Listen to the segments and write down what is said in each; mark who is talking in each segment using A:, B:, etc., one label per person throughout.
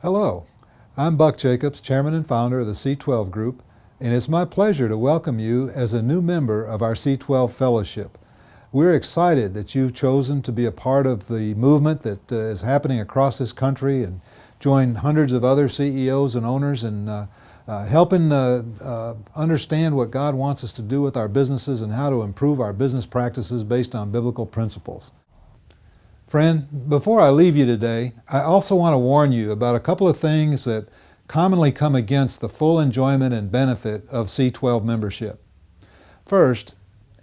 A: Hello, I'm Buck Jacobs, Chairman and Founder of the C12 Group, and it's my pleasure to welcome you as a new member of our C12 Fellowship. We're excited that you've chosen to be a part of the movement that is happening across this country and join hundreds of other CEOs and owners in helping understand what God wants us to do with our businesses and how to improve our business practices based on biblical principles. Friend, before I leave you today, I also want to warn you about a couple of things that commonly come against the full enjoyment and benefit of C12 membership. First,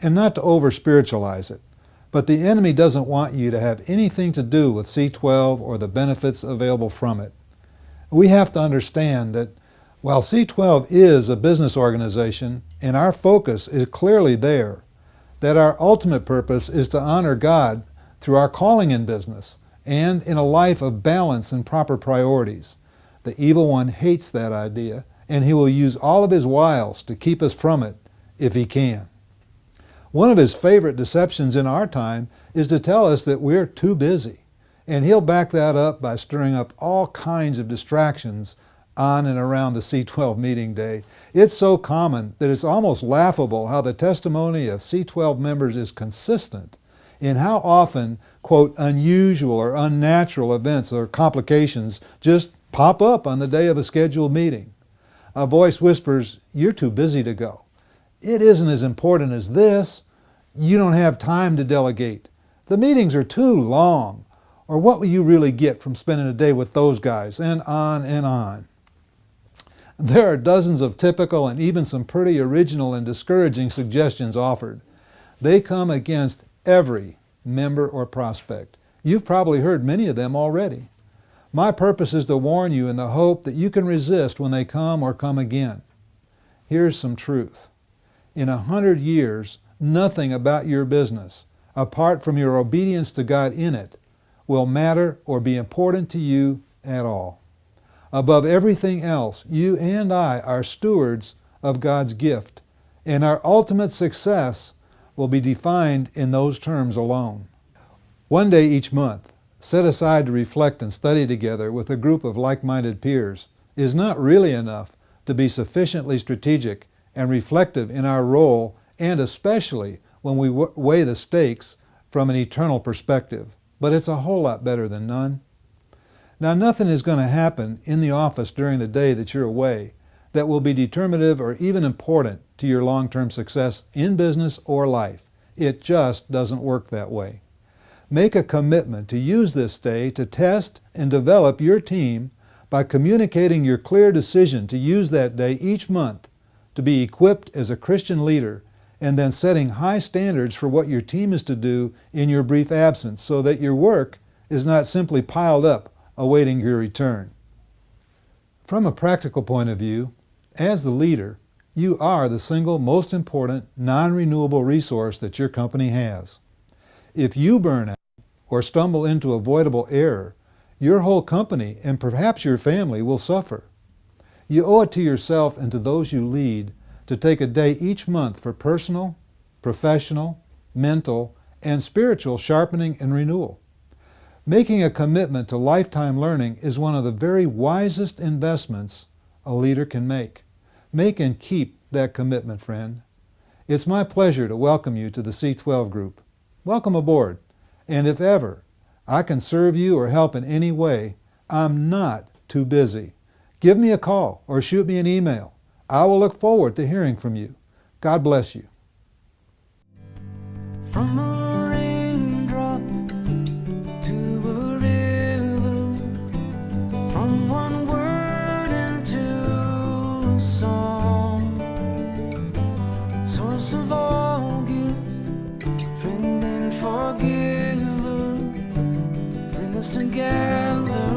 A: and not to over-spiritualize it, but the enemy doesn't want you to have anything to do with C12 or the benefits available from it. We have to understand that while C12 is a business organization and our focus is clearly there, that our ultimate purpose is to honor God through our calling in business and in a life of balance and proper priorities. The evil one hates that idea, and he will use all of his wiles to keep us from it if he can. One of his favorite deceptions in our time is to tell us that we're too busy, and he'll back that up by stirring up all kinds of distractions on and around the C12 meeting day. It's so common that it's almost laughable how the testimony of C12 members is consistent in how often, quote, unusual or unnatural events or complications just pop up on the day of a scheduled meeting. A voice whispers, "You're too busy to go. It isn't as important as this. You don't have time to delegate. The meetings are too long. Or what will you really get from spending a day with those guys?" And on and on. There are dozens of typical and even some pretty original and discouraging suggestions offered. They come against every member or prospect. You've probably heard many of them already. My purpose is to warn you in the hope that you can resist when they come or come again. Here's some truth. In 100 years, nothing about your business, apart from your obedience to God in it, will matter or be important to you at all. Above everything else, you and I are stewards of God's gift, and our ultimate success will be defined in those terms alone. One day each month, set aside to reflect and study together with a group of like-minded peers, is not really enough to be sufficiently strategic and reflective in our role, and especially when we weigh the stakes from an eternal perspective. But it's a whole lot better than none. Now, nothing is going to happen in the office during the day that you're away that will be determinative or even important to your long-term success in business or life. It just doesn't work that way. Make a commitment to use this day to test and develop your team by communicating your clear decision to use that day each month to be equipped as a Christian leader, and then setting high standards for what your team is to do in your brief absence so that your work is not simply piled up awaiting your return. From a practical point of view, as the leader, you are the single most important non-renewable resource that your company has. If you burn out or stumble into avoidable error, your whole company and perhaps your family will suffer. You owe it to yourself and to those you lead to take a day each month for personal, professional, mental, and spiritual sharpening and renewal. Making a commitment to lifetime learning is one of the very wisest investments a leader can make. Make and keep that commitment, friend. It's my pleasure to welcome you to the C12 Group. Welcome aboard. And if ever I can serve you or help in any way, I'm not too busy. Give me a call or shoot me an email. I will look forward to hearing from you. God bless you.
B: From a raindrop to a river, from one word into a song, source of all gifts, friend and forgiver, bring us together